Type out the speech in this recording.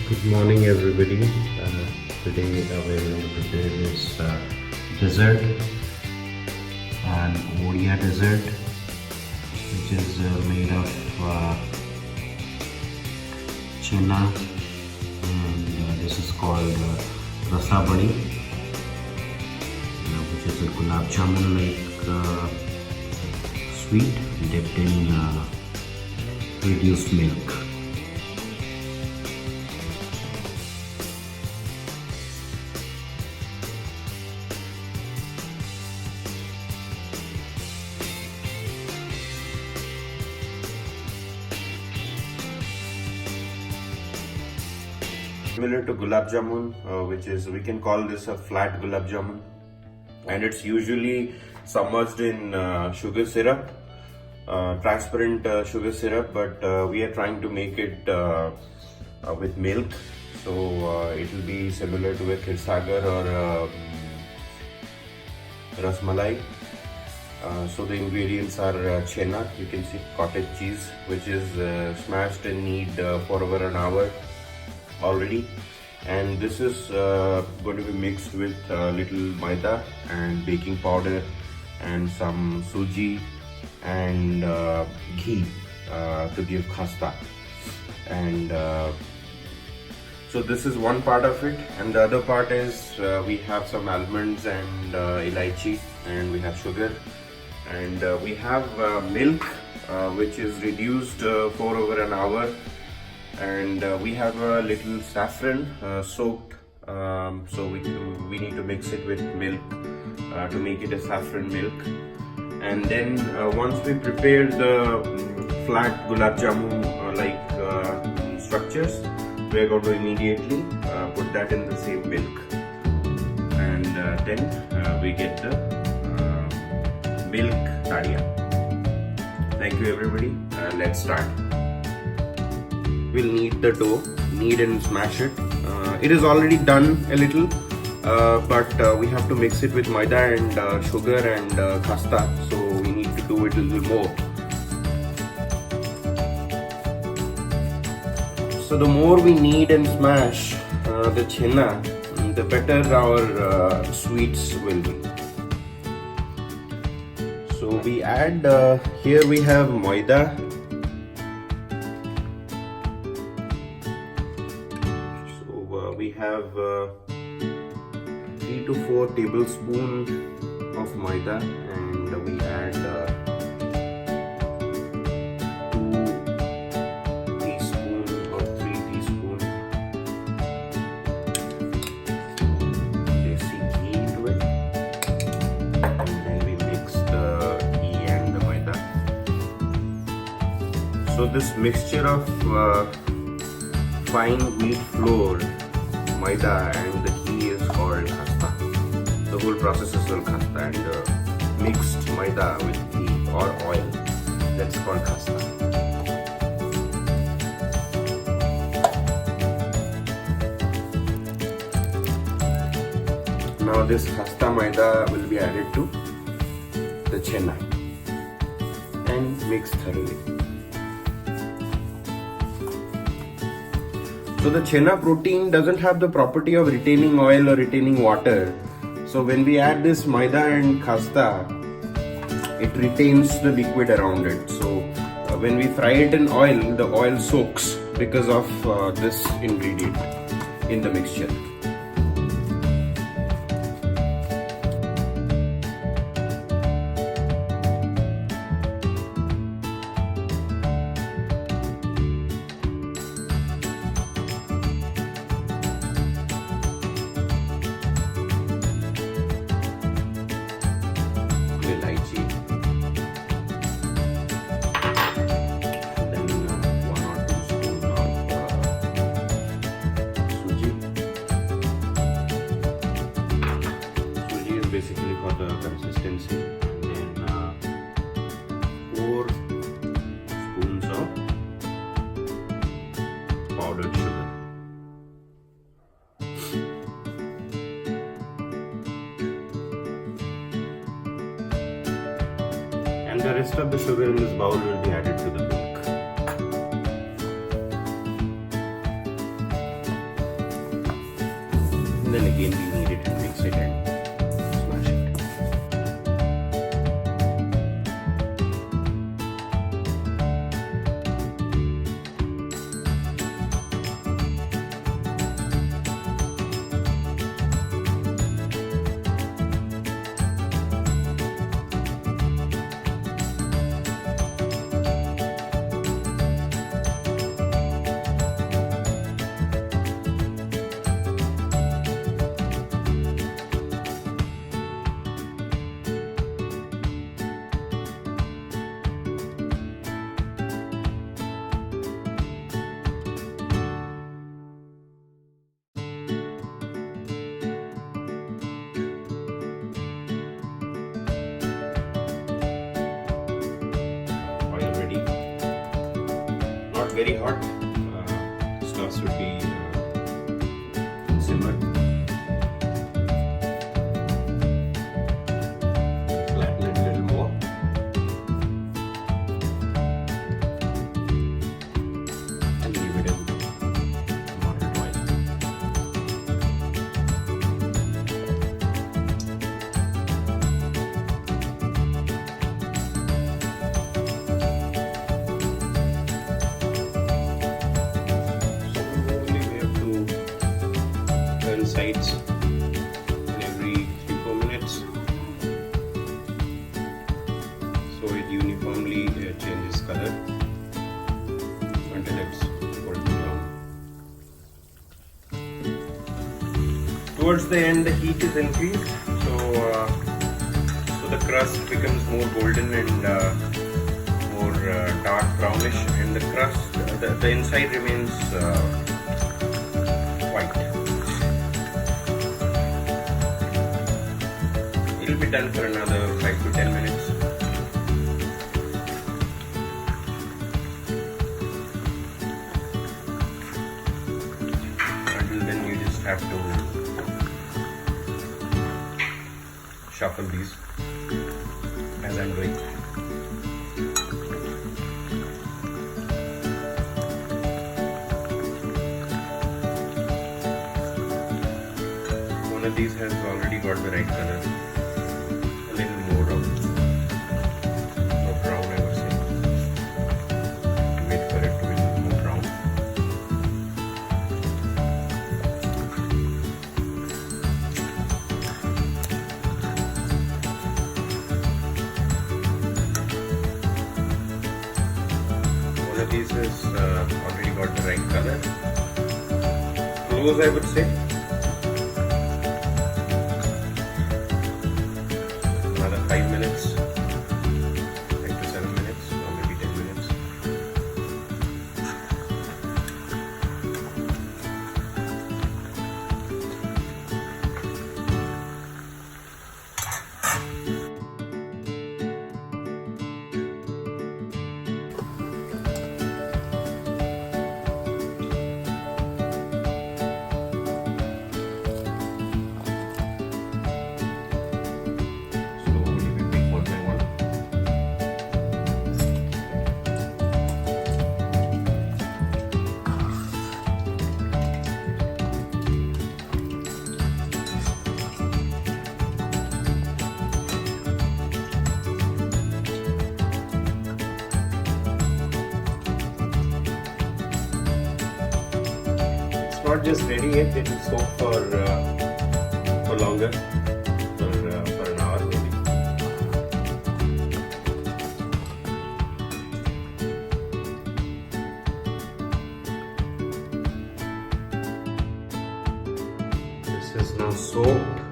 Good morning, everybody. Today we're going to prepare this dessert, an Odia dessert, which is made of Chenna, and this is called Rasabali, which is a Gulab Jamun like sweet dipped in reduced milk. Similar to Gulab Jamun, which is, we can call this a flat Gulab Jamun, and it's usually submerged in sugar syrup, transparent sugar syrup, but we are trying to make it with milk, so it will be similar to a Kesar or Rasabali. So the ingredients are Chenna, you can see cottage cheese, which is smashed and knead for over an hour already, and this is going to be mixed with little Maida and baking powder and some suji and ghee to give khasta. And so this is one part of it, and the other part is we have some almonds and elaichi, and we have sugar, and we have milk which is reduced for over an hour, and we have a little saffron soaked, so we need to mix it with milk to make it a saffron milk. And then once we prepare the flat Gulab Jamun like structures, we are going to immediately put that in the same milk, and then we get the milk Tadia. Thank you, everybody. Let's start. We'll knead the dough, knead and smash it. It is already done a little, but we have to mix it with Maida and sugar and khasta, so we need to do it a little more. So the more we knead and smash the Chenna, the better our sweets will be. So we add, here we have Maida. We have 3 to 4 tablespoons of Maida, and we add 2 teaspoons or 3 teaspoons desi ghee into it, and then we mix the ghee and the Maida. So this mixture of fine wheat flour, Maida and the ghee is called khasta. The whole process is called khasta, and mixed Maida with ghee or oil, that's called khasta. Now this khasta Maida will be added to the Chenna and mixed thoroughly. So the Chenna protein doesn't have the property of retaining oil or retaining water. So when we add this Maida and khasta, it retains the liquid around it. So when we fry it in oil, the oil soaks because of this ingredient in the mixture. Basically for the consistency, and then 4 spoons of powdered sugar. And the rest of the sugar in this bowl will be added to the milk. again we knead it and mix it and smash it. Very hot. Stuff should be simmered. Flatten it a little more. And leave it in moderate oil. Sides every 3-4 minutes so it uniformly changes color until it's golden brown. Towards the end the heat is increased so the crust becomes more golden and more dark brownish, and the crust the inside remains white. It will be done for another 5 to 10 minutes. Until then you just have to shuffle these as I'm doing. One of these has already got the right color. This has already got the right color. Close, I would say. Another 5 minutes, 5 to 7 minutes, or maybe 10 minutes. Not just ready yet, it will soak for longer, for an hour maybe. This is now soaked.